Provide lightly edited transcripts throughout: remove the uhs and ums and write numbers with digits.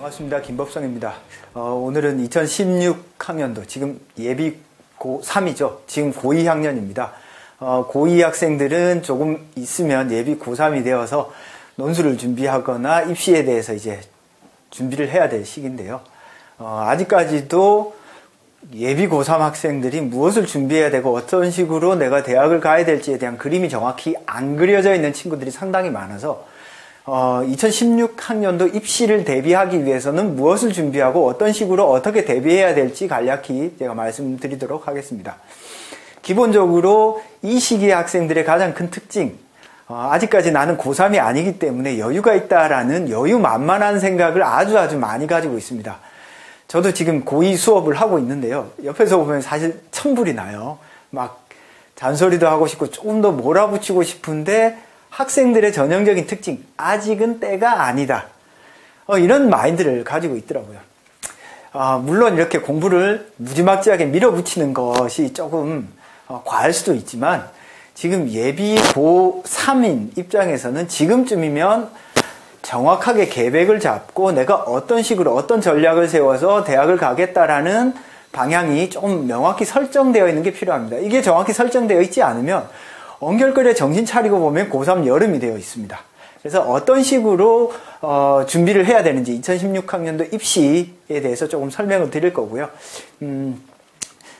반갑습니다. 김법성입니다. 오늘은 2016학년도, 지금 예비 고3이죠. 지금 고2 학년입니다. 고2 학생들은 조금 있으면 예비 고3이 되어서 논술을 준비하거나 입시에 대해서 이제 준비를 해야 될 시기인데요. 아직까지도 예비 고3 학생들이 무엇을 준비해야 되고 어떤 식으로 내가 대학을 가야 될지에 대한 그림이 정확히 안 그려져 있는 친구들이 상당히 많아서 2016학년도 입시를 대비하기 위해서는 무엇을 준비하고 어떤 식으로 어떻게 대비해야 될지 간략히 제가 말씀드리도록 하겠습니다. 기본적으로 이 시기의 학생들의 가장 큰 특징, 아직까지 나는 고3이 아니기 때문에 여유가 있다라는 여유만만한 생각을 아주 많이 가지고 있습니다. 저도 지금 고2 수업을 하고 있는데요. 옆에서 보면 사실 천불이 나요. 막 잔소리도 하고 싶고 조금 더 몰아붙이고 싶은데 학생들의 전형적인 특징, 아직은 때가 아니다. 이런 마인드를 가지고 있더라고요. 물론 이렇게 공부를 무지막지하게 밀어붙이는 것이 조금 과할 수도 있지만 지금 예비 고3인 입장에서는 지금쯤이면 정확하게 계획을 잡고 내가 어떤 식으로 어떤 전략을 세워서 대학을 가겠다라는 방향이 좀 명확히 설정되어 있는 게 필요합니다. 이게 정확히 설정되어 있지 않으면 엉결거려 정신 차리고 보면 고3 여름이 되어 있습니다. 그래서 어떤 식으로 준비를 해야 되는지 2016학년도 입시에 대해서 조금 설명을 드릴 거고요.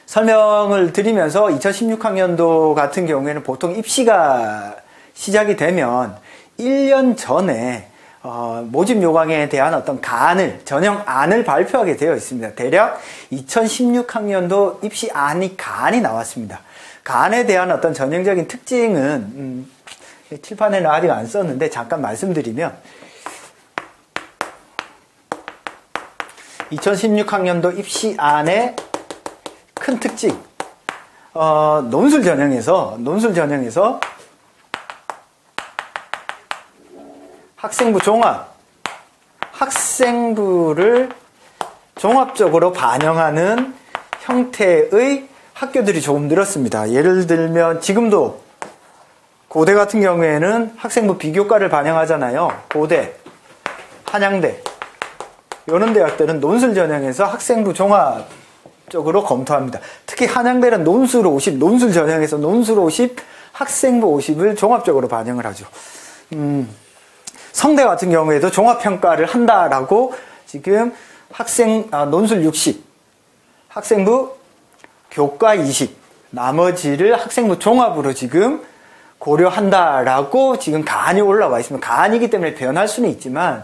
설명을 드리면서 2016학년도 같은 경우에는 보통 입시가 시작이 되면 1년 전에 모집 요강에 대한 어떤 전형안을 발표하게 되어 있습니다. 대략 2016학년도 입시 간이 나왔습니다. 간에 대한 어떤 전형적인 특징은 칠판에는 아직 안 썼는데 잠깐 말씀드리면 2016학년도 입시안의 큰 특징, 논술 전형에서 학생부 학생부를 종합적으로 반영하는 형태의 학교들이 조금 늘었습니다. 예를 들면 지금도 고대 같은 경우에는 학생부 비교과를 반영하잖아요. 고대, 한양대 이런 대학들은 논술 전형에서 학생부 종합적으로 검토합니다. 특히 한양대는 논술 50, 논술 전형에서 논술 50, 학생부 50을 종합적으로 반영을 하죠. 성대 같은 경우에도 종합평가를 한다라고 지금 논술 60, 학생부 교과 20, 나머지를 학생부 종합으로 지금 고려한다라고 지금 간이 올라와 있습니다. 간이기 때문에 변할 수는 있지만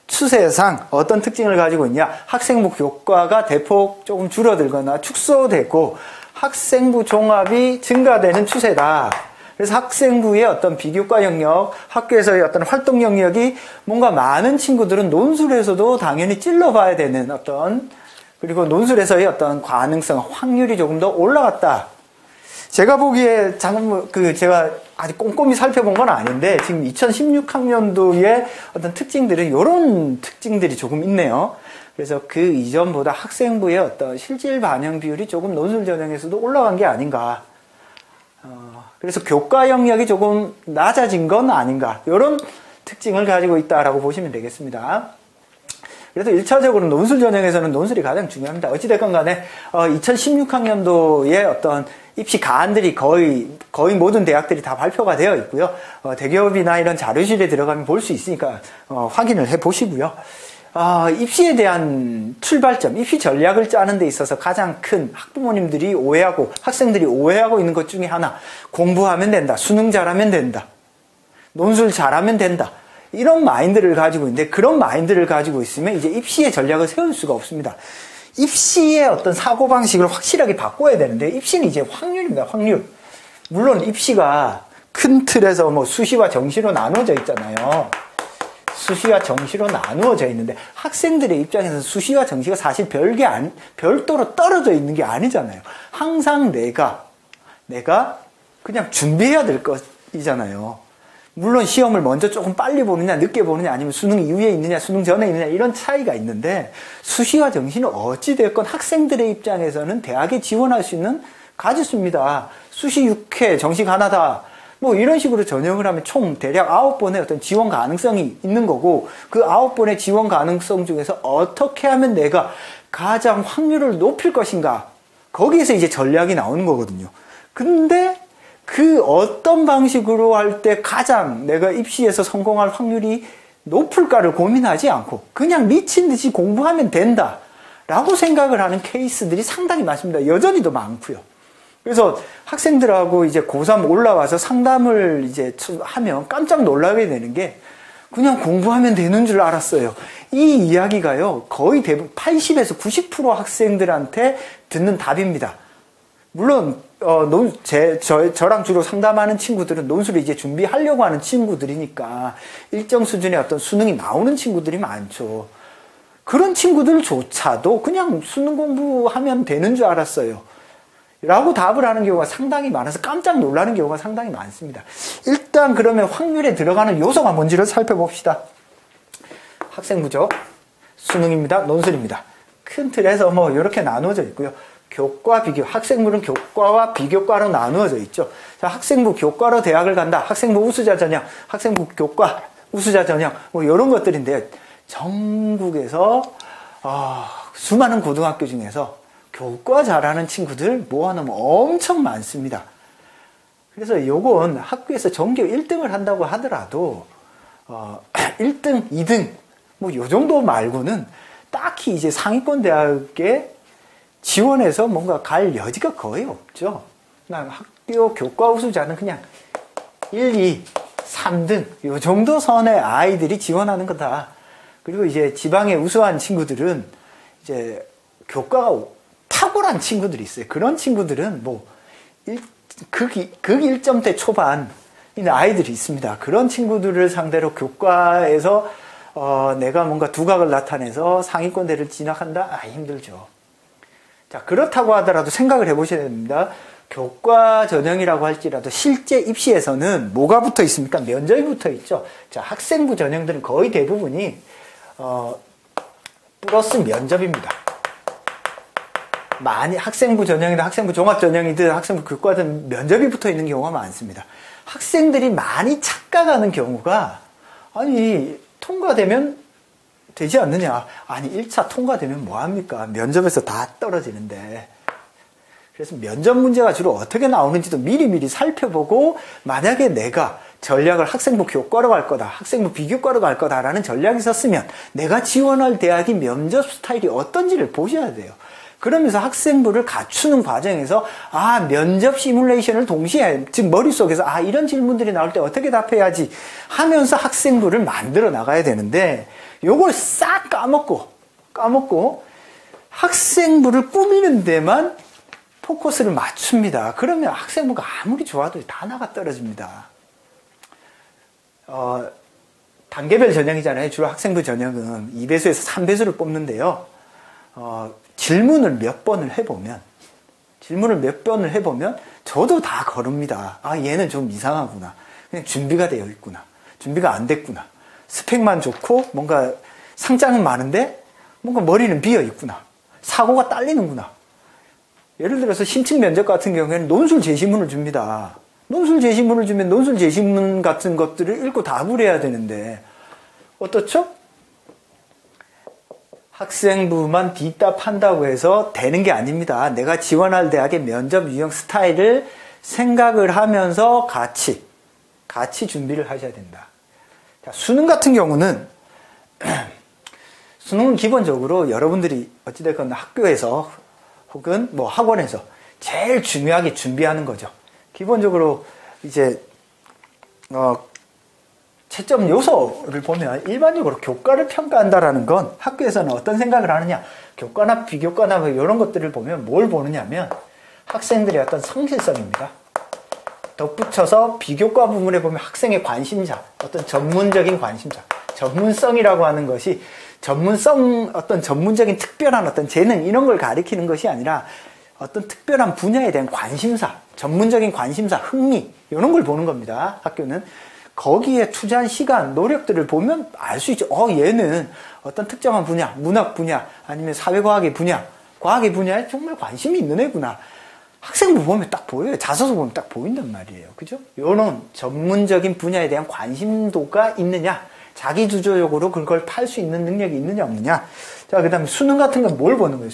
추세상 어떤 특징을 가지고 있냐? 학생부 교과가 대폭 조금 줄어들거나 축소되고 학생부 종합이 증가되는 추세다. 그래서 학생부의 어떤 비교과 영역, 학교에서의 어떤 활동 영역이 뭔가 많은 친구들은 논술에서도 당연히 찔러봐야 되는 그리고 논술에서의 어떤 가능성, 확률이 조금 더 올라갔다. 제가 보기에 제가 아직 꼼꼼히 살펴본 건 아닌데 지금 2016학년도의 어떤 특징들은 이런 특징들이 조금 있네요. 그래서 그 이전보다 학생부의 어떤 실질 반영 비율이 조금 논술 전형에서도 올라간 게 아닌가. 그래서 교과 영역이 조금 낮아진 건 아닌가. 이런 특징을 가지고 있다라고 보시면 되겠습니다. 그래서 1차적으로 논술 전형에서는 논술이 가장 중요합니다. 어찌됐건 간에 2016학년도의 어떤 입시 가안들이 거의 모든 대학들이 다 발표가 되어 있고요. 대기업이나 이런 자료실에 들어가면 볼 수 있으니까 확인을 해보시고요. 입시에 대한 출발점, 입시 전략을 짜는 데 있어서 가장 큰 학부모님들이 오해하고 학생들이 오해하고 있는 것 중에 하나, 공부하면 된다, 수능 잘하면 된다, 논술 잘하면 된다. 이런 마인드를 가지고 있는데 그런 마인드를 가지고 있으면 이제 입시의 전략을 세울 수가 없습니다. 입시의 어떤 사고방식을 확실하게 바꿔야 되는데 입시는 이제 확률입니다. 확률. 물론 입시가 큰 틀에서 수시와 정시로 나누어져 있잖아요. 수시와 정시로 나누어져 있는데 학생들의 입장에서 수시와 정시가 사실 별도로 떨어져 있는 게 아니잖아요. 항상 내가 그냥 준비해야 될 것이잖아요. 물론 시험을 먼저 조금 빨리 보느냐 늦게 보느냐 아니면 수능 이후에 있느냐 수능 전에 있느냐 이런 차이가 있는데 수시와 정시는 어찌됐건 학생들의 입장에서는 대학에 지원할 수 있는 가짓수입니다. 수시 6회 정시 하나다. 뭐 이런 식으로 전형을 하면 총 대략 9번의 어떤 지원 가능성이 있는 거고, 그 9번의 지원 가능성 중에서 어떻게 하면 내가 가장 확률을 높일 것인가, 거기에서 이제 전략이 나오는 거거든요. 근데 그 어떤 방식으로 할 때 가장 내가 입시에서 성공할 확률이 높을까를 고민하지 않고 그냥 미친 듯이 공부하면 된다 라고 생각을 하는 케이스들이 상당히 많습니다. 여전히도 많고요. 그래서 학생들하고 이제 고3 올라와서 상담을 이제 하면 깜짝 놀라게 되는 게, 그냥 공부하면 되는 줄 알았어요. 이 이야기가요, 거의 대부분 80에서 90% 학생들한테 듣는 답입니다. 물론 저랑 주로 상담하는 친구들은 논술을 이제 준비하려고 하는 친구들이니까 일정 수준의 어떤 수능이 나오는 친구들이 많죠. 그런 친구들조차도 그냥 수능 공부하면 되는 줄 알았어요 라고 답을 하는 경우가 상당히 많아서 깜짝 놀라는 경우가 상당히 많습니다. 일단 그러면 확률에 들어가는 요소가 뭔지를 살펴봅시다. 학생부죠. 수능입니다. 논술입니다. 큰 틀에서 뭐 이렇게 나누어져 있고요. 교과, 비교. 학생부는 교과와 비교과로 나누어져 있죠. 자, 학생부 교과로 대학을 간다. 학생부 우수자 전형, 학생부 교과 우수자 전형, 뭐 이런 것들인데요. 전국에서 수많은 고등학교 중에서 교과 잘하는 친구들 모아놓으면 엄청 많습니다. 그래서 요건 학교에서 전교 1등을 한다고 하더라도 1등, 2등 뭐 요 정도 말고는 딱히 이제 상위권 대학에 지원해서 뭔가 갈 여지가 거의 없죠. 학교 교과 우수자는 그냥 1, 2, 3등 요 정도 선의 아이들이 지원하는 거다. 그리고 이제 지방에 우수한 친구들은 이제 교과가 탁월한 친구들이 있어요. 그런 친구들은 뭐 극 1점대 초반 아이들이 있습니다. 그런 친구들을 상대로 교과에서 내가 뭔가 두각을 나타내서 상위권대를 진학한다? 힘들죠. 자, 그렇다고 하더라도 생각을 해보셔야 됩니다. 교과 전형이라고 할지라도 실제 입시에서는 뭐가 붙어 있습니까? 면접이 붙어 있죠. 자, 학생부 전형들은 거의 대부분이 플러스 면접입니다. 많이 학생부 전형이든 학생부 종합 전형이든 학생부 교과든 면접이 붙어 있는 경우가 많습니다. 학생들이 많이 착각하는 경우가, 아니 통과되면 되지 않느냐, 아니 1차 통과되면 뭐합니까? 면접에서 다 떨어지는데. 그래서 면접 문제가 주로 어떻게 나오는지도 미리미리 살펴보고, 만약에 내가 전략을 학생부 교과로 갈 거다, 학생부 비교과로 갈 거다라는 전략이 있었으면 내가 지원할 대학이 면접 스타일이 어떤지를 보셔야 돼요. 그러면서 학생부를 갖추는 과정에서 면접 시뮬레이션을 동시에, 즉 머릿속에서 이런 질문들이 나올 때 어떻게 답해야지 하면서 학생부를 만들어 나가야 되는데, 요걸 싹 까먹고 학생부를 꾸미는 데만 포커스를 맞춥니다. 그러면 학생부가 아무리 좋아도 다 나가 떨어집니다. 단계별 전형이잖아요. 주로 학생부 전형은 2배수에서 3배수를 뽑는데요. 질문을 몇 번을 해보면 저도 다 거릅니다. 얘는 좀 이상하구나. 그냥 준비가 되어 있구나. 준비가 안 됐구나. 스펙만 좋고 뭔가 상장은 많은데 뭔가 머리는 비어 있구나. 사고가 딸리는구나. 예를 들어서 심층 면접 같은 경우에는 논술 제시문을 줍니다. 논술 제시문을 주면 논술 제시문 같은 것들을 읽고 답을 해야 되는데 어떻죠? 학생부만 뒷답한다고 해서 되는 게 아닙니다. 내가 지원할 대학의 면접 유형 스타일을 생각을 하면서 같이 준비를 하셔야 된다. 자, 수능 같은 경우는 수능은 기본적으로 여러분들이 어찌됐건 학교에서 혹은 뭐 학원에서 제일 중요하게 준비하는 거죠. 기본적으로 이제 채점 요소를 보면 일반적으로 교과를 평가한다라는 건 학교에서는 어떤 생각을 하느냐, 교과나 비교과나 뭐 이런 것들을 보면 뭘 보느냐면 학생들의 어떤 성실성입니다. 덧붙여서 비교과 부분에 보면 학생의 관심사, 어떤 전문적인 관심사, 전문성이라고 하는 것이 어떤 전문적인 특별한 어떤 재능 이런 걸 가리키는 것이 아니라 어떤 특별한 분야에 대한 관심사, 전문적인 관심사, 흥미 이런 걸 보는 겁니다. 학교는 거기에 투자한 시간, 노력들을 보면 알 수 있죠. 얘는 어떤 특정한 분야, 문학 분야 아니면 사회과학의 분야, 과학의 분야에 정말 관심이 있는 애구나 학생부 보면 딱 보여요. 자소서 보면 딱 보인단 말이에요. 그죠? 이런 전문적인 분야에 대한 관심도가 있느냐, 자기주도적으로 그걸 팔 수 있는 능력이 있느냐, 없느냐. 자, 그 다음에 수능 같은 건 뭘 보는 거예요,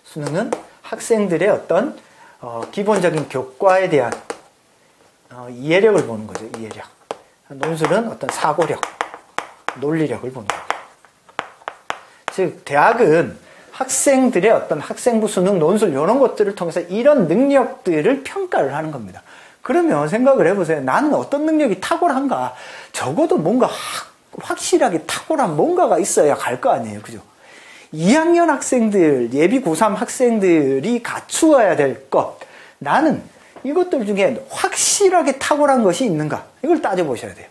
수능은 학생들의 어떤, 기본적인 교과에 대한, 이해력을 보는 거죠, 이해력. 논술은 어떤 사고력, 논리력을 보는 거예요. 즉, 대학은 학생들의 어떤 학생부 수능, 논술 이런 것들을 통해서 이런 능력들을 평가를 하는 겁니다. 그러면 생각을 해보세요. 나는 어떤 능력이 탁월한가? 적어도 뭔가 확실하게 탁월한 뭔가가 있어야 갈 거 아니에요. 그죠? 2학년 학생들, 예비 고3 학생들이 갖추어야 될 것. 나는 이것들 중에 확실하게 탁월한 것이 있는가? 이걸 따져보셔야 돼요.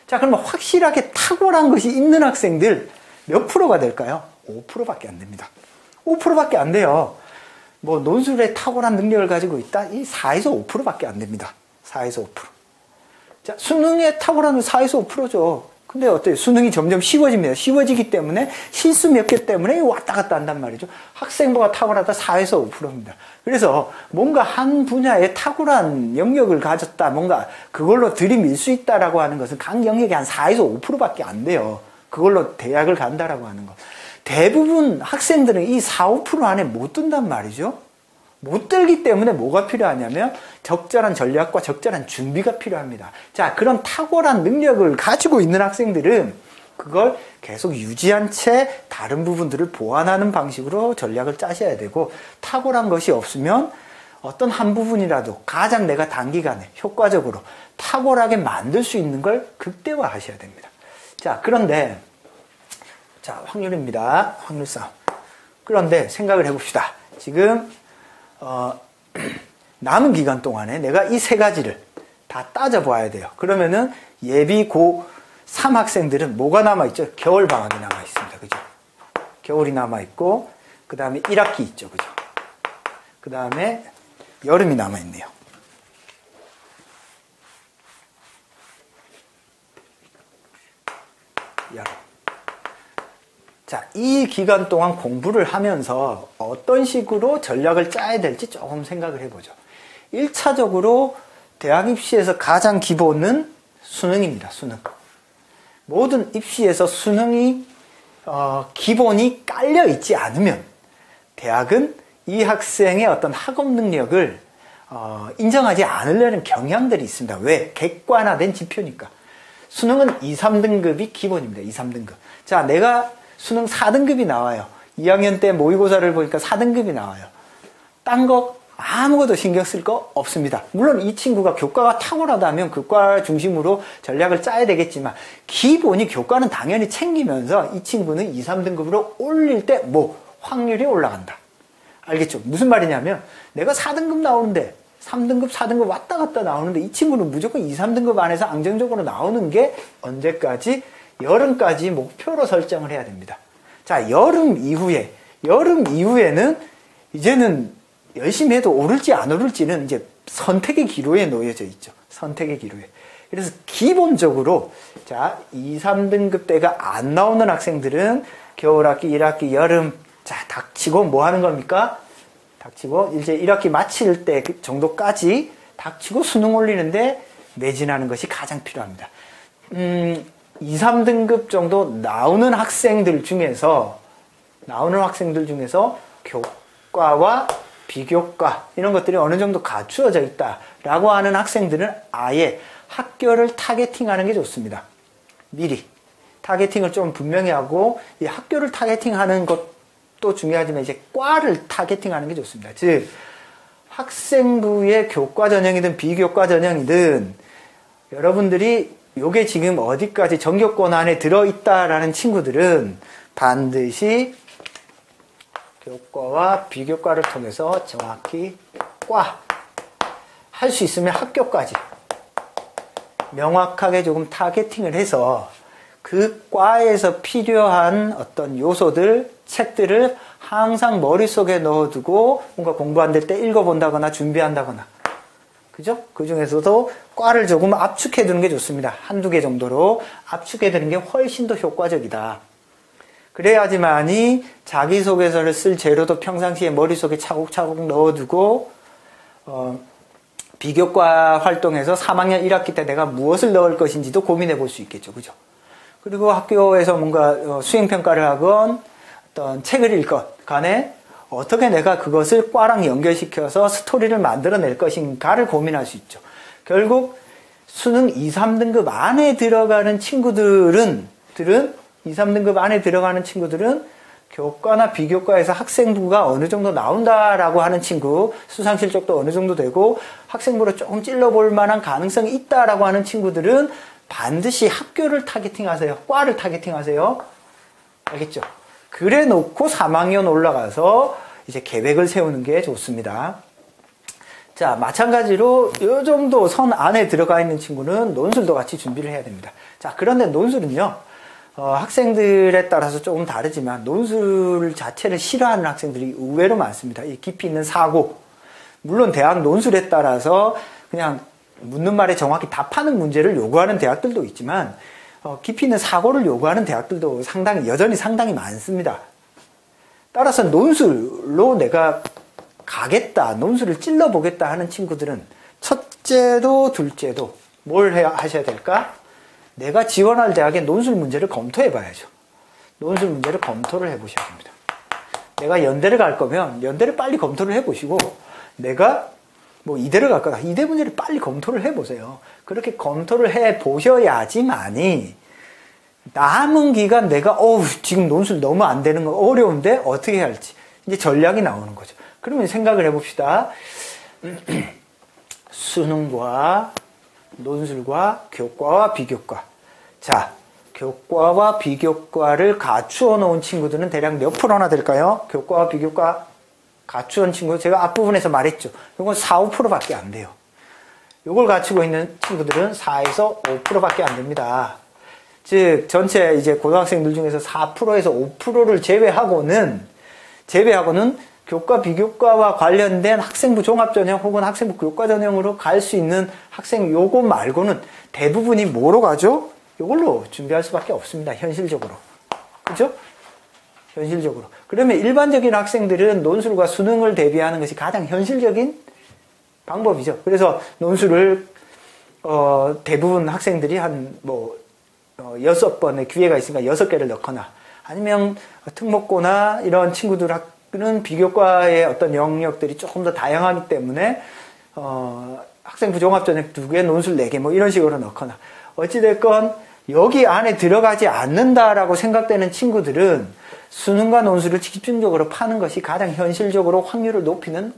자, 그러면 확실하게 탁월한 것이 있는 학생들 몇 프로가 될까요? 5%밖에 안 됩니다. 5%밖에 안 돼요. 뭐 논술에 탁월한 능력을 가지고 있다? 이 4에서 5%밖에 안 됩니다. 4에서 5%. 자, 수능에 탁월한 4에서 5%죠. 근데 어때요? 수능이 점점 쉬워집니다. 쉬워지기 때문에 실수 몇 개 때문에 왔다 갔다 한단 말이죠. 학생부가 탁월하다 4에서 5%입니다. 그래서 뭔가 한 분야에 탁월한 영역을 가졌다, 뭔가 그걸로 들이밀 수 있다라고 하는 것은 각 영역이 한 4에서 5%밖에 안 돼요. 그걸로 대학을 간다라고 하는 것. 대부분 학생들은 이 4, 5% 안에 못 든단 말이죠. 못 들기 때문에 뭐가 필요하냐면 적절한 전략과 적절한 준비가 필요합니다. 자, 그런 탁월한 능력을 가지고 있는 학생들은 그걸 계속 유지한 채 다른 부분들을 보완하는 방식으로 전략을 짜셔야 되고, 탁월한 것이 없으면 어떤 한 부분이라도 가장 내가 단기간에 효과적으로 탁월하게 만들 수 있는 걸 극대화하셔야 됩니다. 자, 그런데 자, 확률입니다. 확률 싸움. 그런데 생각을 해봅시다. 지금 남은 기간 동안에 내가 이 세 가지를 다 따져봐야 돼요. 그러면은 예비 고3 학생들은 뭐가 남아있죠? 겨울방학이 남아있습니다. 그죠? 겨울이 남아있고, 그 다음에 1학기 있죠. 그죠? 그 다음에 여름이 남아있네요. 여름. 자, 이 기간 동안 공부를 하면서 어떤 식으로 전략을 짜야 될지 조금 생각을 해보죠. 1차적으로 대학 입시에서 가장 기본은 수능입니다. 수능. 모든 입시에서 수능이 기본이 깔려 있지 않으면 대학은 이 학생의 어떤 학업 능력을 인정하지 않으려는 경향들이 있습니다. 왜? 객관화된 지표니까. 수능은 2, 3등급이 기본입니다. 2, 3등급. 자, 내가 수능 4등급이 나와요. 2학년 때 모의고사를 보니까 4등급이 나와요. 딴 거 아무것도 신경 쓸 거 없습니다. 물론 이 친구가 교과가 탁월하다면 교과 중심으로 전략을 짜야 되겠지만, 기본이 교과는 당연히 챙기면서 이 친구는 2, 3등급으로 올릴 때 확률이 올라간다. 알겠죠? 무슨 말이냐면 내가 4등급 나오는데 3등급, 4등급 왔다 갔다 나오는데 이 친구는 무조건 2, 3등급 안에서 안정적으로 나오는 게 언제까지? 여름까지 목표로 설정을 해야 됩니다. 자, 여름 이후에는 이제는 열심히 해도 오를지 안 오를지는 이제 선택의 기로에 놓여져 있죠. 선택의 기로에. 그래서 기본적으로 자, 2, 3등급 대가 안 나오는 학생들은 겨울학기, 1학기, 여름, 자, 닥치고 뭐 하는 겁니까? 닥치고 이제 1학기 마칠 때 정도까지 닥치고 수능 올리는데 매진하는 것이 가장 필요합니다. 2, 3등급 정도 나오는 학생들 중에서 교과와 비교과 이런 것들이 어느 정도 갖추어져 있다라고 하는 학생들은 아예 학교를 타겟팅하는 게 좋습니다. 미리 타겟팅을 좀 분명히 하고, 이 학교를 타겟팅하는 것도 중요하지만 이제 과를 타겟팅하는 게 좋습니다. 즉 학생부의 교과 전형이든 비교과 전형이든 여러분들이 요게 지금 어디까지 전교권 안에 들어있다라는 친구들은 반드시 교과와 비교과를 통해서 정확히 과, 할 수 있으면 학교까지 명확하게 조금 타겟팅을 해서 그 과에서 필요한 어떤 요소들, 책들을 항상 머릿속에 넣어두고 뭔가 공부 안 될 때 읽어본다거나 준비한다거나, 그죠? 그 중에서도 과를 조금 압축해 두는 게 좋습니다. 한두 개 정도로 압축해 두는 게 훨씬 더 효과적이다. 그래야지만이 자기소개서를 쓸 재료도 평상시에 머릿속에 차곡차곡 넣어두고 비교과 활동에서 3학년 1학기 때 내가 무엇을 넣을 것인지도 고민해 볼 수 있겠죠. 그죠? 그리고 학교에서 뭔가 수행평가를 하건 어떤 책을 읽건 간에 어떻게 내가 그것을 과랑 연결시켜서 스토리를 만들어낼 것인가를 고민할 수 있죠. 결국 수능 2, 3등급 안에 들어가는 친구들은 2, 3등급 안에 들어가는 친구들은 교과나 비교과에서 학생부가 어느 정도 나온다라고 하는 친구, 수상 실적도 어느 정도 되고 학생부로 조금 찔러볼 만한 가능성이 있다라고 하는 친구들은 반드시 학교를 타겟팅하세요. 과를 타겟팅하세요. 알겠죠? 그래 놓고 3학년 올라가서 이제 계획을 세우는 게 좋습니다. 자, 마찬가지로 이 정도 선 안에 들어가 있는 친구는 논술도 같이 준비를 해야 됩니다. 자, 그런데 논술은요, 학생들에 따라서 조금 다르지만 논술 자체를 싫어하는 학생들이 의외로 많습니다. 이 깊이 있는 사고. 물론 대학 논술에 따라서 그냥 묻는 말에 정확히 답하는 문제를 요구하는 대학들도 있지만 깊이 있는 사고를 요구하는 대학들도 여전히 상당히 많습니다. 따라서 논술로 내가 가겠다, 논술을 찔러보겠다 하는 친구들은 첫째도 둘째도 뭘 하셔야 될까? 내가 지원할 대학의 논술 문제를 검토해 봐야죠. 논술 문제를 검토를 해 보셔야 됩니다. 내가 연대를 갈 거면 연대를 빨리 검토를 해 보시고, 내가 뭐 이대를 갈 거다, 이대 문제를 빨리 검토를 해 보세요. 그렇게 검토를 해 보셔야지만이 남은 기간 내가 지금 논술 너무 안 되는 거 어려운데 어떻게 해야 할지 이제 전략이 나오는 거죠. 그러면 생각을 해봅시다. 수능과 논술과 교과와 비교과. 자, 교과와 비교과를 갖추어 놓은 친구들은 대략 몇 프로나 될까요? 교과와 비교과 갖추어 친구, 제가 앞부분에서 말했죠. 이건 4, 5%밖에 안 돼요. 이걸 갖추고 있는 친구들은 4에서 5%밖에 안 됩니다. 즉 전체 이제 고등학생들 중에서 4%에서 5%를 제외하고는 교과 비교과와 관련된 학생부 종합전형 혹은 학생부 교과전형으로 갈 수 있는 학생 요거 말고는 대부분이 뭐로 가죠? 요걸로 준비할 수밖에 없습니다. 현실적으로. 그죠? 현실적으로. 그러면 일반적인 학생들은 논술과 수능을 대비하는 것이 가장 현실적인 방법이죠. 그래서 논술을 대부분 학생들이 한 6번의 기회가 있으니까 6개를 넣거나, 아니면 특목고나 이런 친구들은 비교과의 어떤 영역들이 조금 더 다양하기 때문에 학생부 종합전형 2개, 논술 4개 뭐 이런 식으로 넣거나, 어찌됐건 여기 안에 들어가지 않는다라고 생각되는 친구들은 수능과 논술을 집중적으로 파는 것이 가장 현실적으로 확률을 높이는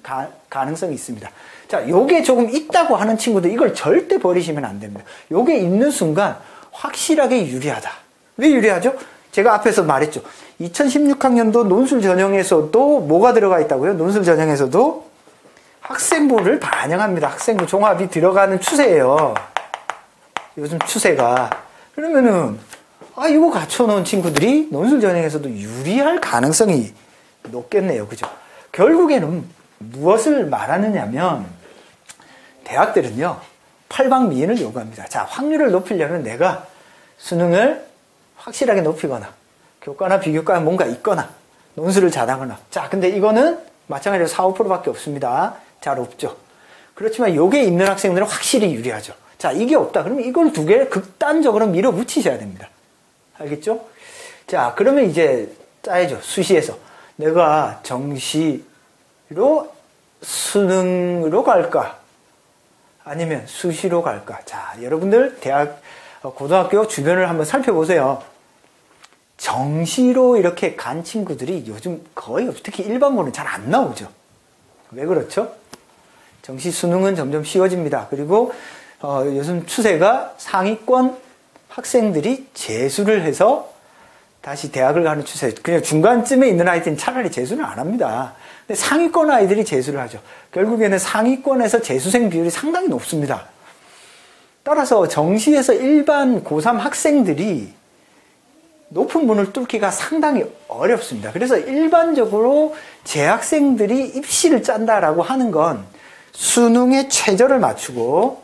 가능성이 있습니다. 자, 요게 조금 있다고 하는 친구들, 이걸 절대 버리시면 안 됩니다. 요게 있는 순간 확실하게 유리하다. 왜 유리하죠? 제가 앞에서 말했죠. 2016학년도 논술 전형에서도 뭐가 들어가 있다고요? 논술 전형에서도 학생부를 반영합니다. 학생부 종합이 들어가는 추세예요. 요즘 추세가. 그러면은 이거 갖춰놓은 친구들이 논술 전형에서도 유리할 가능성이 높겠네요. 그죠? 결국에는 무엇을 말하느냐면 대학들은요, 팔방미인을 요구합니다. 자, 확률을 높이려면 내가 수능을 확실하게 높이거나 교과나 비교과에 뭔가 있거나 논술을 잘하거나, 자, 근데 이거는 마찬가지로 4, 5%밖에 없습니다. 잘 없죠. 그렇지만 요게 있는 학생들은 확실히 유리하죠. 자, 이게 없다. 그러면 이걸 2개를 극단적으로 밀어붙이셔야 됩니다. 알겠죠? 자, 그러면 이제 짜야죠. 수시에서 내가 정시로 수능으로 갈까? 아니면 수시로 갈까? 자, 여러분들 고등학교 주변을 한번 살펴보세요. 정시로 이렇게 간 친구들이 요즘 거의, 특히 일반고는 잘 안 나오죠. 왜 그렇죠? 정시 수능은 점점 쉬워집니다. 그리고 요즘 추세가 상위권 학생들이 재수를 해서 다시 대학을 가는 추세. 그냥 중간쯤에 있는 아이들은 차라리 재수는 안 합니다. 근데 상위권 아이들이 재수를 하죠. 결국에는 상위권에서 재수생 비율이 상당히 높습니다. 따라서 정시에서 일반 고3 학생들이 높은 문을 뚫기가 상당히 어렵습니다. 그래서 일반적으로 재학생들이 입시를 짠다라고 하는 건 수능 최저를 맞추고,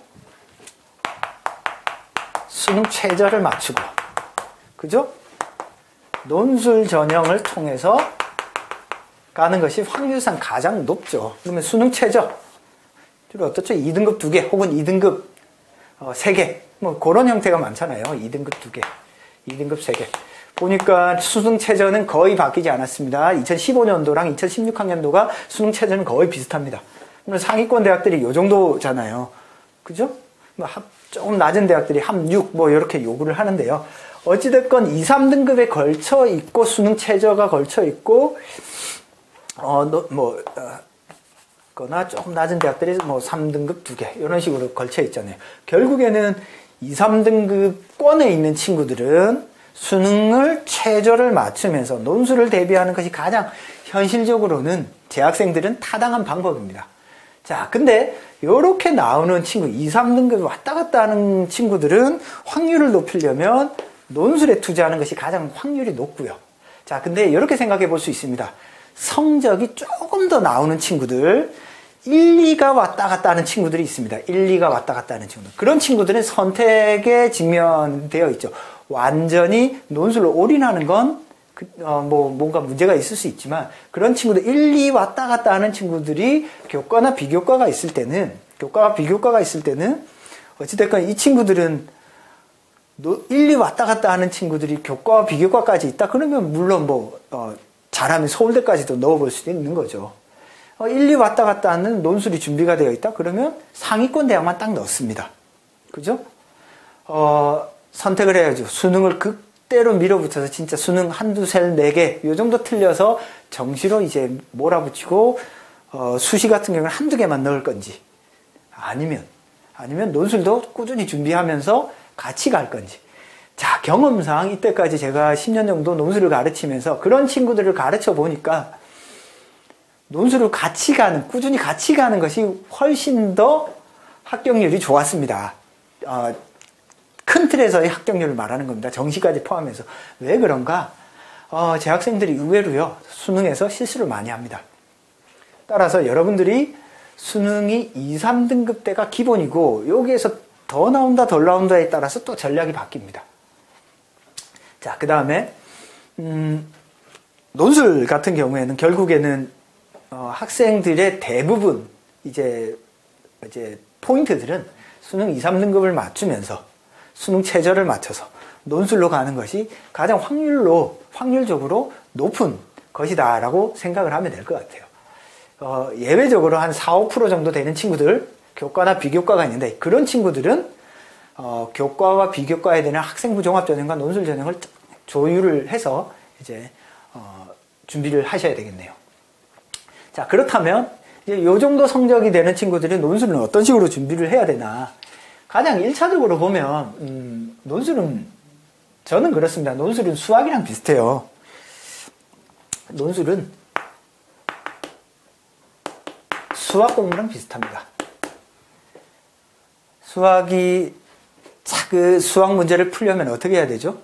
그죠? 논술 전형을 통해서 가는 것이 확률상 가장 높죠. 그러면 수능 최저. 주로 어떻죠? 2등급 2개 혹은 2등급 3개. 뭐 그런 형태가 많잖아요. 2등급 2개, 2등급 3개. 보니까 수능 최저는 거의 바뀌지 않았습니다. 2015년도랑 2016학년도가 수능 최저는 거의 비슷합니다. 그러면 상위권 대학들이 요 정도잖아요. 그죠? 조금 낮은 대학들이 함 6, 뭐, 이렇게 요구를 하는데요. 어찌됐건 2, 3등급에 걸쳐 있고, 수능 최저가 걸쳐 있고, 거나 조금 낮은 대학들이 뭐 3등급 2개, 이런 식으로 걸쳐 있잖아요. 결국에는 2, 3등급권에 있는 친구들은 수능을 최저를 맞추면서 논술을 대비하는 것이 가장 현실적으로는 재학생들은 타당한 방법입니다. 자, 근데 이렇게 나오는 친구, 2, 3등급이 왔다 갔다 하는 친구들은 확률을 높이려면 논술에 투자하는 것이 가장 확률이 높고요. 자, 근데 이렇게 생각해 볼 수 있습니다. 성적이 조금 더 나오는 친구들, 1, 2가 왔다 갔다 하는 친구들이 있습니다. 1, 2가 왔다 갔다 하는 친구들. 그런 친구들은 선택에 직면되어 있죠. 완전히 논술로 올인하는 건 뭔가 문제가 있을 수 있지만, 그런 친구들 1, 2 왔다 갔다 하는 친구들이 교과나 비교과가 있을 때는, 교과와 비교과가 있을 때는 어찌됐건 이 친구들은 1, 2 왔다 갔다 하는 친구들이 교과와 비교과까지 있다? 그러면 물론 잘하면 서울대까지도 넣어볼 수도 있는 거죠. 1, 2 왔다 갔다 하는 논술이 준비가 되어 있다? 그러면 상위권 대학만 딱 넣습니다. 그죠? 선택을 해야죠. 수능을 극대로 밀어붙여서 진짜 수능 한두 셀, 4개, 요 정도 틀려서 정시로 이제 몰아붙이고, 수시 같은 경우는 한두 개만 넣을 건지, 아니면 논술도 꾸준히 준비하면서 같이 갈 건지. 자, 경험상 이때까지 제가 10년 정도 논술을 가르치면서 그런 친구들을 가르쳐 보니까 논술을 꾸준히 같이 가는 것이 훨씬 더 합격률이 좋았습니다. 큰 틀에서의 합격률을 말하는 겁니다. 정시까지 포함해서. 왜 그런가? 재학생들이 의외로요, 수능에서 실수를 많이 합니다. 따라서 여러분들이 수능이 2, 3등급 때가 기본이고, 여기에서 더 나온다, 덜 나온다에 따라서 또 전략이 바뀝니다. 자, 그 다음에, 논술 같은 경우에는 결국에는, 학생들의 대부분, 이제 포인트들은 수능 2, 3등급을 맞추면서 수능 최저를 맞춰서 논술로 가는 것이 가장 확률적으로 높은 것이다라고 생각을 하면 될 것 같아요. 예외적으로 한 4, 5% 정도 되는 친구들, 교과나 비교과가 있는데, 그런 친구들은 교과와 비교과에 대한 학생부 종합전형과 논술 전형을 조율을 해서 이제 준비를 하셔야 되겠네요. 자, 그렇다면 이제 요 정도 성적이 되는 친구들이 논술은 어떤 식으로 준비를 해야 되나? 가장 1차적으로 보면 논술은, 저는 그렇습니다. 논술은 수학이랑 비슷해요. 논술은 수학 공부랑 비슷합니다. 수학 문제를 풀려면 어떻게 해야 되죠?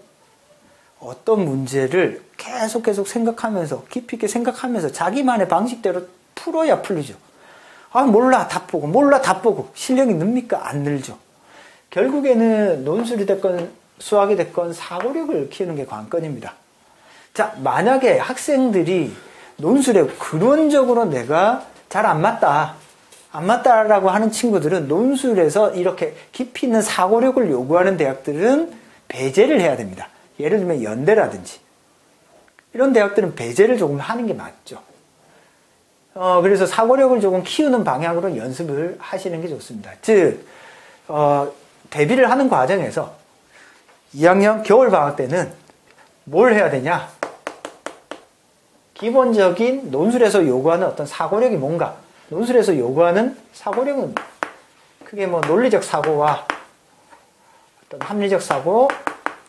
어떤 문제를 계속 생각하면서, 깊이 있게 생각하면서 자기만의 방식대로 풀어야 풀리죠. 몰라, 답 보고. 실력이 늡니까? 안 늘죠. 결국에는 논술이 됐건 수학이 됐건 사고력을 키우는 게 관건입니다. 자, 만약에 학생들이 논술에 근원적으로 내가 잘 안 맞다라고 하는 친구들은 논술에서 이렇게 깊이 있는 사고력을 요구하는 대학들은 배제를 해야 됩니다. 예를 들면 연대라든지 이런 대학들은 배제를 조금 하는 게 맞죠. 그래서 사고력을 조금 키우는 방향으로 연습을 하시는 게 좋습니다. 즉, 대비를 하는 과정에서 2학년 겨울방학 때는 뭘 해야 되냐? 기본적인 논술에서 요구하는 어떤 사고력이 뭔가? 논술에서 요구하는 사고력은 크게 논리적 사고와 어떤 합리적 사고,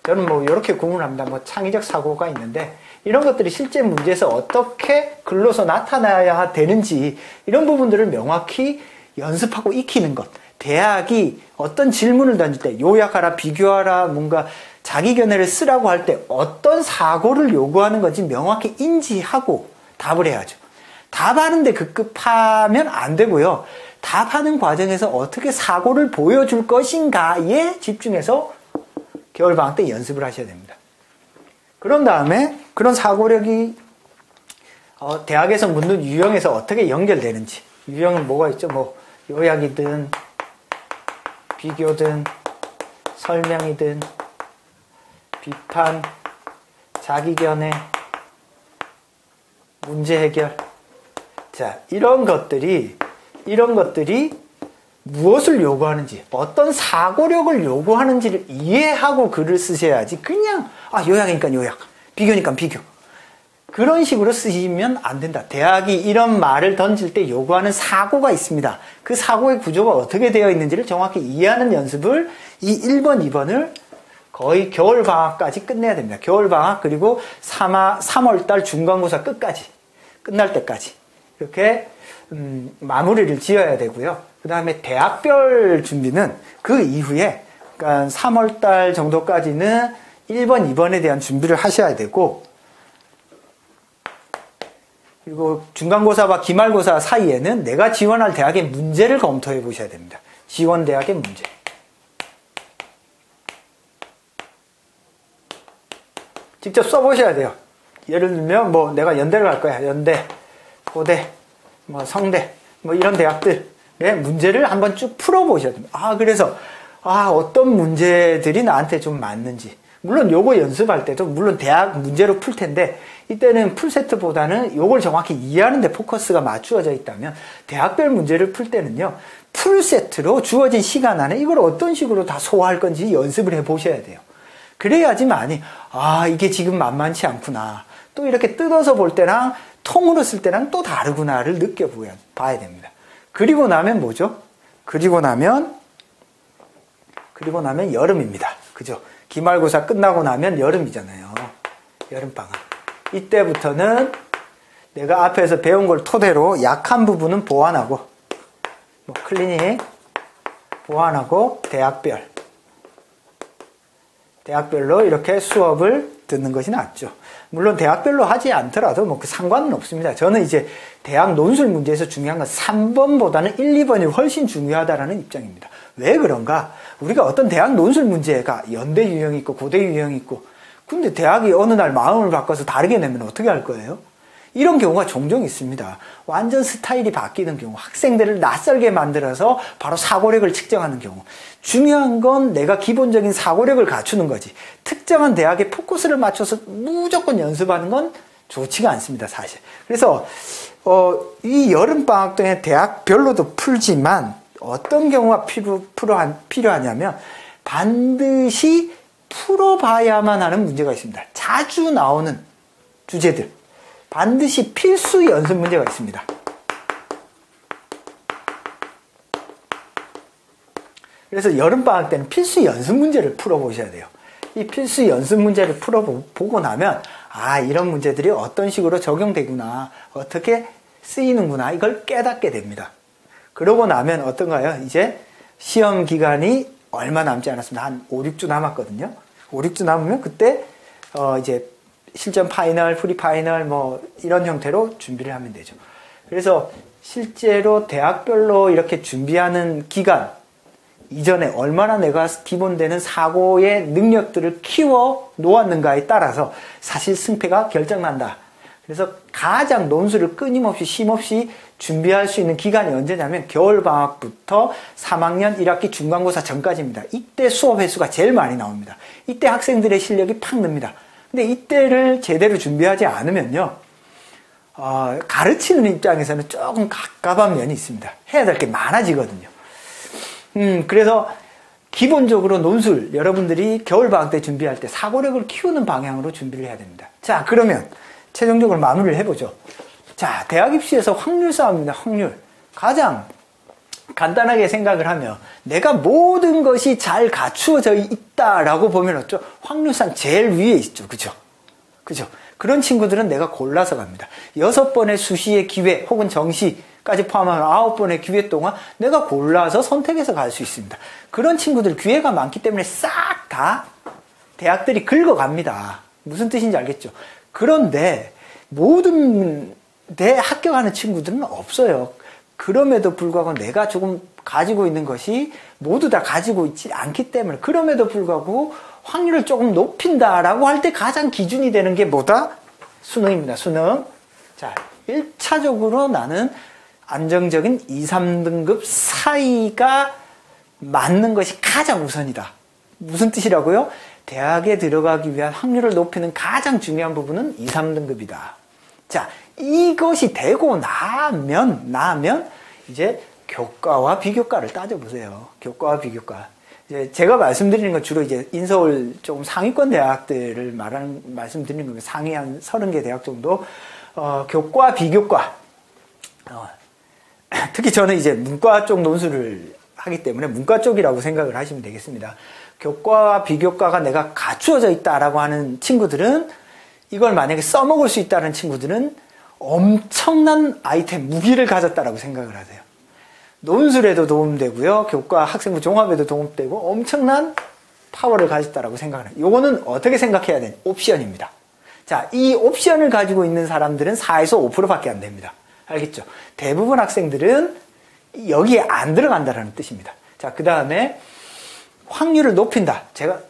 저는 이렇게 구분합니다. 창의적 사고가 있는데, 이런 것들이 실제 문제에서 어떻게 글로서 나타나야 되는지, 이런 부분들을 명확히 연습하고 익히는 것. 대학이 어떤 질문을 던질 때, 요약하라, 비교하라, 뭔가 자기 견해를 쓰라고 할 때 어떤 사고를 요구하는 건지 명확히 인지하고 답을 해야죠. 답하는데 급급하면 안 되고요. 답하는 과정에서 어떻게 사고를 보여줄 것인가에 집중해서 겨울방학 때 연습을 하셔야 됩니다. 그런 다음에 그런 사고력이 대학에서 묻는 유형에서 어떻게 연결되는지. 유형은 뭐가 있죠? 뭐 요약이든 비교든 설명이든 비판, 자기견해, 문제 해결. 자, 이런 것들이 무엇을 요구하는지, 어떤 사고력을 요구하는지를 이해하고 글을 쓰셔야지 그냥 요약이니까 요약, 비교니까 비교. 그런 식으로 쓰시면 안 된다. 대학이 이런 말을 던질 때 요구하는 사고가 있습니다. 그 사고의 구조가 어떻게 되어 있는지를 정확히 이해하는 연습을 이 1번, 2번을 거의 겨울방학까지 끝내야 됩니다. 겨울방학 그리고 3월달 중간고사 끝날 때까지 이렇게 마무리를 지어야 되고요. 그 다음에 대학별 준비는 그 이후에 그러니까 3월달 정도까지는 1번, 2번에 대한 준비를 하셔야 되고, 그리고 중간고사와 기말고사 사이에는 내가 지원할 대학의 문제를 검토해 보셔야 됩니다. 지원 대학의 문제. 직접 써보셔야 돼요. 예를 들면 뭐 내가 연대를 갈 거야. 연대, 고대, 뭐 성대, 뭐 이런 대학들의 문제를 한번 쭉 풀어보셔야 됩니다. 그래서 어떤 문제들이 나한테 좀 맞는지. 물론 요거 연습할 때도 물론 대학 문제로 풀 텐데 이때는 풀세트보다는 요걸 정확히 이해하는 데 포커스가 맞추어져 있다면 대학별 문제를 풀 때는요. 풀세트로 주어진 시간 안에 이걸 어떤 식으로 다 소화할 건지 연습을 해보셔야 돼요. 그래야지만이 이게 지금 만만치 않구나. 또 이렇게 뜯어서 볼 때랑 통으로 쓸 때랑 또 다르구나를 느껴봐야 됩니다. 그리고 나면 뭐죠? 그리고 나면 여름입니다. 그죠? 기말고사 끝나고 나면 여름이잖아요. 여름방학. 이때부터는 내가 앞에서 배운 걸 토대로 약한 부분은 보완하고, 뭐 클리닉 보완하고 대학별로 이렇게 수업을 듣는 것이 낫죠. 물론 대학별로 하지 않더라도 뭐 그 상관은 없습니다. 저는 이제 대학 논술 문제에서 중요한 건 3번보다는 1, 2번이 훨씬 중요하다라는 입장입니다. 왜 그런가? 우리가 어떤 대학 논술 문제가 연대 유형이 있고 고대 유형이 있고, 근데 대학이 어느 날 마음을 바꿔서 다르게 내면 어떻게 할 거예요? 이런 경우가 종종 있습니다. 완전 스타일이 바뀌는 경우, 학생들을 낯설게 만들어서 바로 사고력을 측정하는 경우. 중요한 건 내가 기본적인 사고력을 갖추는 거지. 특정한 대학에 포커스를 맞춰서 무조건 연습하는 건 좋지가 않습니다, 사실. 그래서 이 여름방학 동안 대학별로도 풀지만 어떤 경우가 필요하냐면 반드시 풀어봐야만 하는 문제가 있습니다. 자주 나오는 주제들. 반드시 필수 연습 문제가 있습니다. 그래서 여름방학 때는 필수 연습 문제를 풀어보셔야 돼요. 이 필수 연습 문제를 풀어보고 나면 이런 문제들이 어떤 식으로 적용되구나, 어떻게 쓰이는구나, 이걸 깨닫게 됩니다. 그러고 나면 어떤가요? 이제 시험 기간이 얼마 남지 않았습니다. 한 5, 6주 남았거든요. 5, 6주 남으면 그때 이제 실전 파이널, 프리 파이널 뭐 이런 형태로 준비를 하면 되죠. 그래서 실제로 대학별로 이렇게 준비하는 기간 이전에 얼마나 내가 기본되는 사고의 능력들을 키워 놓았는가에 따라서 사실 승패가 결정난다. 그래서 가장 논술을 끊임없이 쉼없이 준비할 수 있는 기간이 언제냐면 겨울방학부터 3학년 1학기 중간고사 전까지입니다. 이때 수업 횟수가 제일 많이 나옵니다. 이때 학생들의 실력이 팍 늡니다. 근데 이때를 제대로 준비하지 않으면요, 가르치는 입장에서는 조금 갑갑한 면이 있습니다. 해야 될 게 많아지거든요. 그래서 기본적으로 논술, 여러분들이 겨울방학 때 준비할 때 사고력을 키우는 방향으로 준비를 해야 됩니다. 자, 그러면 최종적으로 마무리를 해보죠. 자, 대학 입시에서 확률 싸움입니다. 확률. 가장 간단하게 생각을 하면 내가 모든 것이 잘 갖추어져 있다라고 보면 어쩌? 확률상 제일 위에 있죠. 그죠? 그런 친구들은 내가 골라서 갑니다. 6번의 수시의 기회 혹은 정시까지 포함하면 9번의 기회 동안 내가 골라서 선택해서 갈 수 있습니다. 그런 친구들 기회가 많기 때문에 싹 다 대학들이 긁어갑니다. 무슨 뜻인지 알겠죠? 그런데 모든 대 합격하는 친구들은 없어요. 그럼에도 불구하고 내가 조금 가지고 있는 것이 모두 다 가지고 있지 않기 때문에, 그럼에도 불구하고 확률을 조금 높인다라고 할 때 가장 기준이 되는 게 뭐다? 수능입니다. 수능. 자, 1차적으로 나는 안정적인 2, 3등급 사이가 맞는 것이 가장 우선이다. 무슨 뜻이라고요? 대학에 들어가기 위한 확률을 높이는 가장 중요한 부분은 2, 3등급이다. 자, 이것이 되고 나면 이제 교과와 비교과를 따져보세요. 교과와 비교과. 이제 제가 말씀드리는 건 주로 이제 인서울 조금 상위권 대학들을 말씀드리는 겁니다. 상위 한 30개 대학 정도. 교과, 비교과. 특히 저는 이제 문과 쪽 논술을 하기 때문에 문과 쪽이라고 생각을 하시면 되겠습니다. 교과와 비교과가 내가 갖추어져 있다라고 하는 친구들은 이걸 만약에 써먹을 수 있다는 친구들은 엄청난 아이템, 무기를 가졌다라고 생각을 하세요. 논술에도 도움되고요. 교과 학생부 종합에도 도움되고 엄청난 파워를 가졌다라고 생각을 해요. 요거는 어떻게 생각해야 되냐? 옵션입니다. 자, 이 옵션을 가지고 있는 사람들은 4에서 5%밖에 안 됩니다. 알겠죠? 대부분 학생들은 여기에 안 들어간다는 뜻입니다. 자, 그 다음에 확률을 높인다.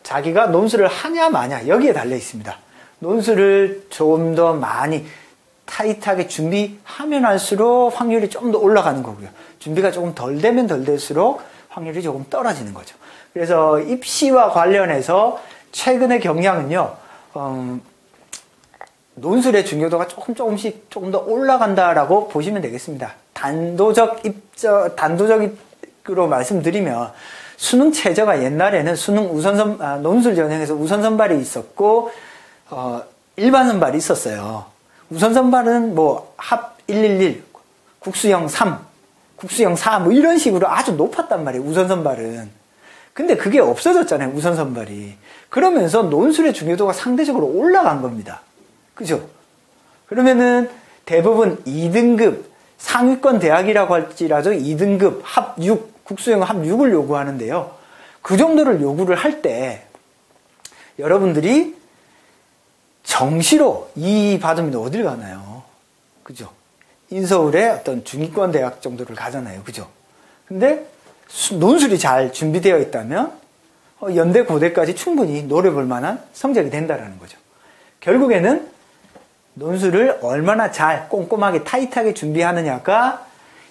자기가 논술을 하냐 마냐 여기에 달려 있습니다. 논술을 좀 더 많이 타이트하게 준비하면 할수록 확률이 좀 더 올라가는 거고요. 준비가 조금 덜 되면 덜 될수록 확률이 조금 떨어지는 거죠. 그래서 입시와 관련해서 최근의 경향은요, 논술의 중요도가 조금씩 조금 더 올라간다라고 보시면 되겠습니다. 단도적으로 말씀드리면 수능 최저가 옛날에는 논술 전형에서 우선 선발이 있었고 일반 선발이 있었어요. 우선 선발은 뭐 합 111, 국수형 3, 국수형 4 뭐 이런 식으로 아주 높았단 말이에요. 우선 선발은. 근데 그게 없어졌잖아요. 우선 선발이. 그러면서 논술의 중요도가 상대적으로 올라간 겁니다. 그죠? 그러면은 대부분 2등급 상위권 대학이라고 할지라도 2등급 합 6, 국수형 합 6을 요구하는데요. 그 정도를 요구를 할 때 여러분들이 정시로 이 받으면 어딜 가나요? 그죠? 인서울의 어떤 중위권 대학 정도를 가잖아요. 그죠? 근데 논술이 잘 준비되어 있다면 연대, 고대까지 충분히 노려볼 만한 성적이 된다라는 거죠. 결국에는 논술을 얼마나 잘 꼼꼼하게 타이트하게 준비하느냐가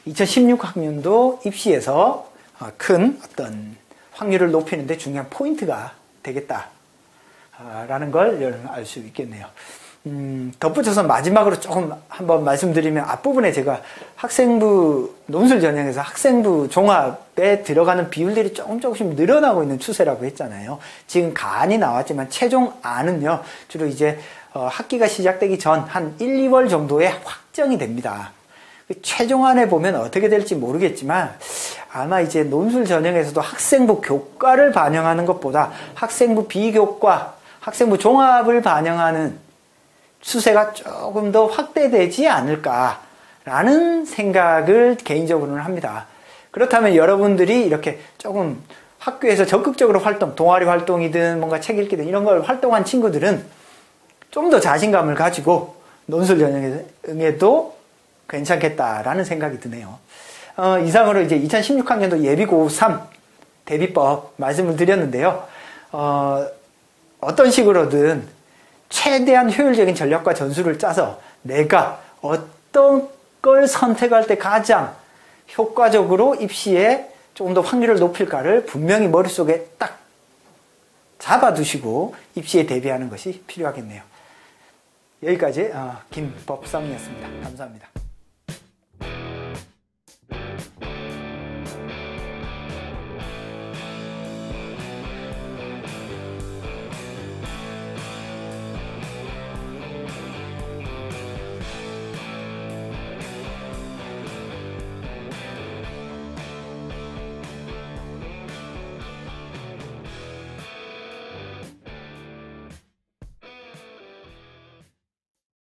2016학년도 입시에서 큰 어떤 확률을 높이는 데 중요한 포인트가 되겠다라는 걸 알 수 있겠네요. 덧붙여서 마지막으로 조금 한번 말씀드리면 앞부분에 제가 학생부 논술 전형에서 학생부 종합에 들어가는 비율들이 조금씩 늘어나고 있는 추세라고 했잖아요. 지금 간이 나왔지만 최종 안은요 주로 이제 학기가 시작되기 전 한 1, 2월 정도에 확정이 됩니다. 최종안에 보면 어떻게 될지 모르겠지만 아마 이제 논술 전형에서도 학생부 교과를 반영하는 것보다 학생부 비교과, 학생부 종합을 반영하는 추세가 조금 더 확대되지 않을까라는 생각을 개인적으로는 합니다. 그렇다면 여러분들이 이렇게 조금 학교에서 적극적으로 동아리 활동이든 뭔가 책 읽기든 이런 걸 활동한 친구들은 좀 더 자신감을 가지고 논술 전형에도 괜찮겠다라는 생각이 드네요. 이상으로 이제 2016학년도 예비고 3 대비법 말씀을 드렸는데요. 어떤 식으로든 최대한 효율적인 전략과 전술을 짜서 내가 어떤 걸 선택할 때 가장 효과적으로 입시에 조금 더 확률을 높일까를 분명히 머릿속에 딱 잡아두시고 입시에 대비하는 것이 필요하겠네요. 여기까지 김법성이었습니다. 감사합니다.